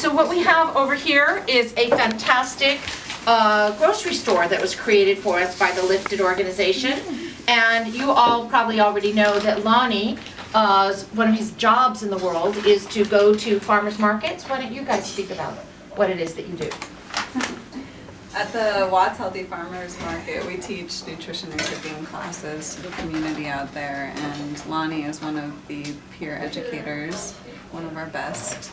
So what we have over here is a fantastic grocery store that was created for us by the Lifted organization. And you all probably already know that Lonnie, one of his jobs in the world is to go to farmers markets. Why don't you guys speak about what it is that you do? At the Watts Healthy Farmers Market, we teach nutrition and cooking classes to the community out there, and Lonnie is one of the peer educators, one of our best.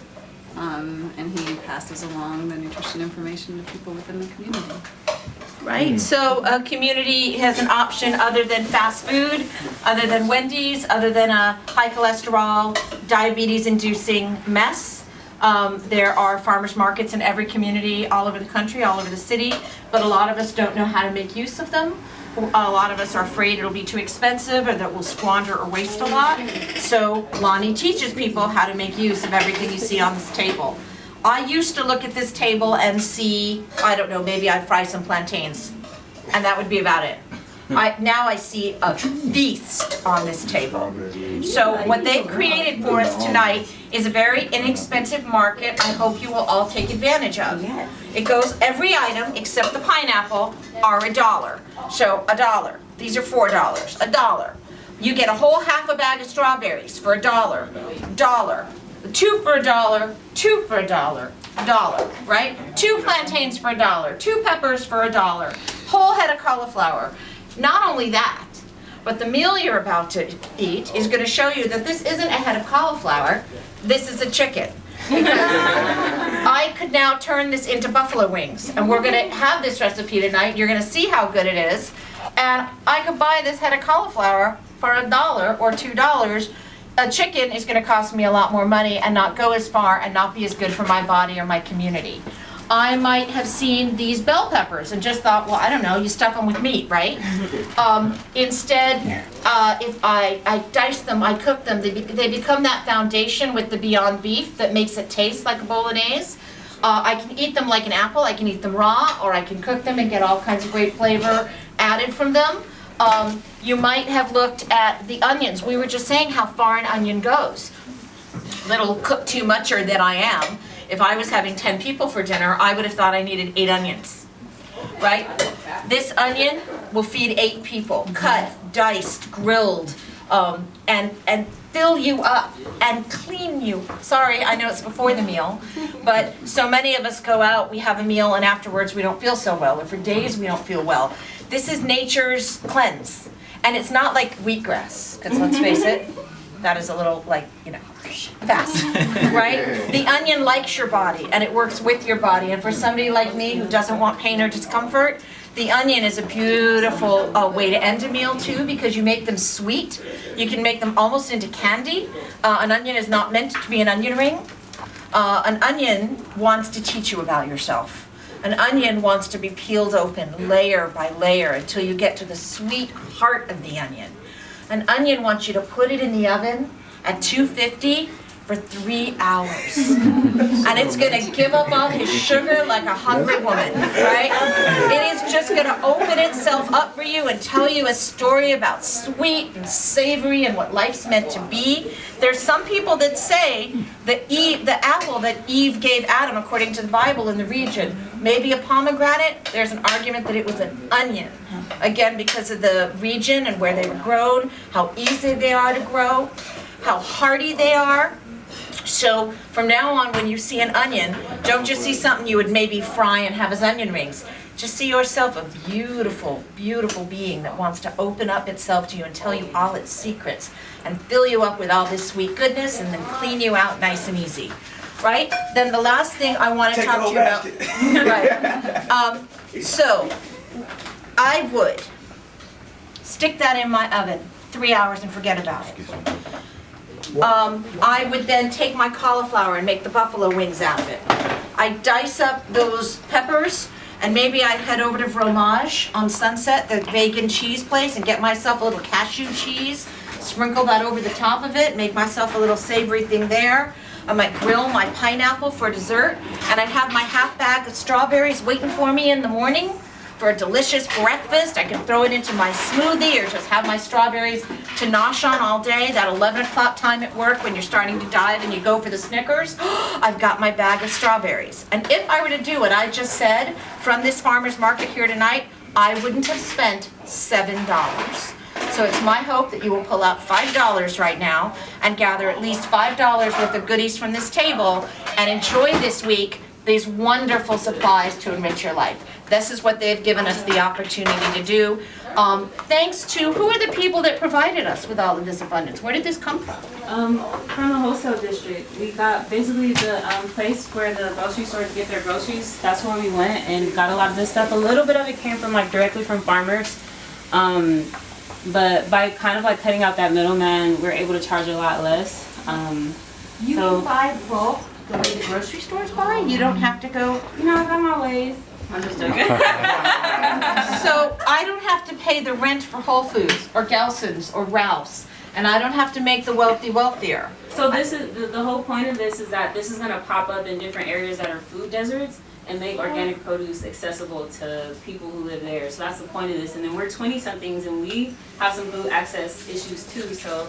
And he passes along the nutrition information to people within the community. Right, so a community has an option other than fast food, other than Wendy's, other than a high cholesterol, diabetes-inducing mess. There are farmers markets in every community all over the country, all over the city, but a lot of us don't know how to make use of them. A lot of us are afraid it'll be too expensive or that we'll squander or waste a lot. So Lonnie teaches people how to make use of everything you see on this table. I used to look at this table and see, I don't know, maybe I'd fry some plantains, and that would be about it. Now I see a feast on this table. So what they've created for us tonight is a very inexpensive market I hope you will all take advantage of. It goes, every item except the pineapple are $1. So $1. These are $4. $1. You get a whole half a bag of strawberries for $1. $1. 2 for $1, 2 for $1, $1, right? 2 plantains for $1, 2 peppers for $1, whole head of cauliflower. Not only that, but the meal you're about to eat is going to show you that this isn't a head of cauliflower, this is a chicken. I could now turn this into buffalo wings, and we're going to have this recipe tonight. You're going to see how good it is, and I could buy this head of cauliflower for $1 or $2. A chicken is going to cost me a lot more money and not go as far and not be as good for my body or my community. I might have seen these bell peppers and just thought, well, I don't know, you stuff them with meat, right? Instead, if I dice them, I cook them, they become that foundation with the Beyond Beef that makes it taste like a bolognese. I can eat them like an apple, I can eat them raw, or I can cook them and get all kinds of great flavor added from them. You might have looked at the onions. We were just saying how far an onion goes. Little cook too mucher than I am. If I was having 10 people for dinner, I would have thought I needed 8 onions, right? This onion will feed 8 people, cut, diced, grilled, and fill you up and clean you. Sorry, I know it's before the meal, but so many of us go out, we have a meal, and afterwards we don't feel so well, or for days we don't feel well. This is nature's cleanse, and it's not like wheatgrass, because let's face it, that is a little, like, you know, fast, right? The onion likes your body, and it works with your body, and for somebody like me who doesn't want pain or discomfort, the onion is a beautiful way to end a meal too, because you make them sweet. You can make them almost into candy. An onion is not meant to be an onion ring. An onion wants to teach you about yourself. An onion wants to be peeled open layer by layer until you get to the sweet heart of the onion. An onion wants you to put it in the oven at 250 for 3 hours. And it's going to give up all his sugar like a hungry woman, right? It is just going to open itself up for you and tell you a story about sweet and savory and what life's meant to be. There's some people that say that the apple that Eve gave Adam, according to the Bible in the region, maybe a pomegranate. There's an argument that it was an onion. Again, because of the region and where they were grown, how easy they are to grow, how hardy they are. So from now on, when you see an onion, don't just see something you would maybe fry and have as onion rings. Just see yourself a beautiful, beautiful being that wants to open up itself to you and tell you all its secrets and fill you up with all this sweet goodness and then clean you out nice and easy. Right? Then the last thing I want to talk to you about. Right. So I would stick that in my oven 3 hours and forget about it. I would then take my cauliflower and make the buffalo wings out of it. I dice up those peppers, and maybe I'd head over to Fromage on Sunset, the vegan cheese place, and get myself a little cashew cheese, sprinkle that over the top of it, make myself a little savory thing there. I might grill my pineapple for dessert, and I'd have my half bag of strawberries waiting for me in the morning for a delicious breakfast. I can throw it into my smoothie or just have my strawberries to nosh on all day. That 11 o'clock time at work when you're starting to dive and you go for the Snickers, I've got my bag of strawberries. And if I were to do what I just said from this farmer's market here tonight, I wouldn't have spent $7. So it's my hope that you will pull out $5 right now and gather at least $5 worth of goodies from this table and enjoy this week these wonderful supplies to enrich your life. This is what they've given us the opportunity to do. Thanks to, who are the people that provided us with all of this abundance? Where did this come from? From the wholesale district. We got basically the place where the grocery stores get their groceries. That's where we went and got a lot of this stuff. A little bit of it came from like directly from farmers. But by kind of like cutting out that middleman, we're able to charge a lot less. You can buy bulk the way the grocery stores buy? You don't have to go... You know, I got my ways. I'm just joking. So I don't have to pay the rent for Whole Foods or Gelson's or Ralph's, and I don't have to make the wealthy wealthier. So this is the whole point of this is that this is going to pop up in different areas that are food deserts and make organic produce accessible to people who live there. So that's the point of this. And then we're 20-somethings and we have some food access issues too. So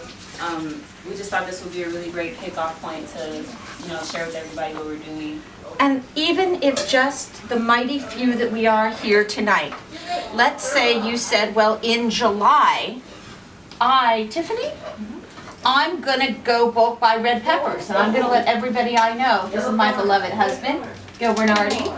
we just thought this would be a really great kickoff point to, share with everybody what we're doing. And even if just the mighty few that we are here tonight, let's say you said, well, in July, Tiffany, I'm gonna go bulk buy red peppers, and I'm gonna let everybody I know, this is my beloved husband, Eden Bernardy,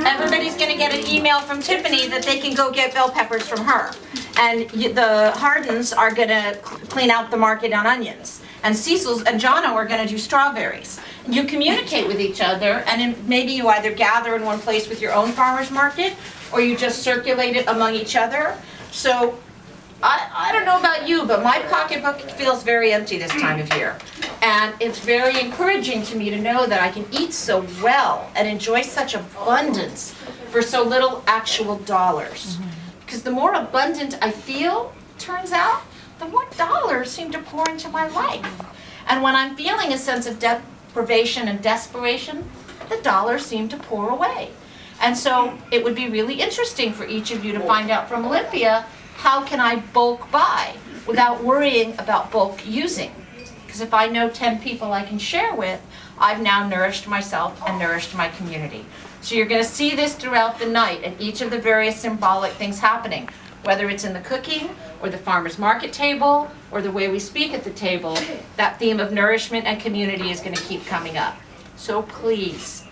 everybody's gonna get an email from Tiffany that they can go get bell peppers from her. And the Hardens are gonna clean out the market on onions. And Cecil's and Jono are gonna do strawberries. You communicate with each other, and maybe you either gather in one place with your own farmer's market, or you just circulate it among each other. So, I don't know about you, but my pocketbook feels very empty this time of year. And it's very encouraging to me to know that I can eat so well and enjoy such abundance for so little actual dollars. Because the more abundant I feel, turns out, the more dollars seem to pour into my life. And when I'm feeling a sense of deprivation and desperation, the dollars seem to pour away. And so it would be really interesting for each of you to find out from Olympia, how can I bulk buy without worrying about bulk using? Because if I know 10 people I can share with, I've now nourished myself and nourished my community. So you're going to see this throughout the night and each of the various symbolic things happening, whether it's in the cooking or the farmer's market table or the way we speak at the table, that theme of nourishment and community is going to keep coming up. So please,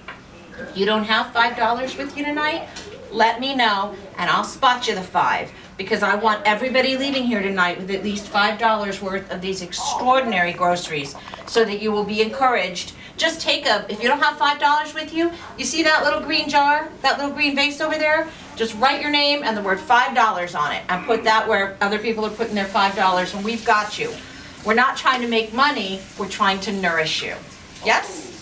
if you don't have $5 with you tonight, let me know and I'll spot you the 5, because I want everybody leaving here tonight with at least $5 worth of these extraordinary groceries so that you will be encouraged. Just take if you don't have $5 with you, you see that little green jar, that little green vase over there? Just write your name and the word $5 on it and put that where other people are putting their $5, and we've got you. We're not trying to make money, we're trying to nourish you. Yes?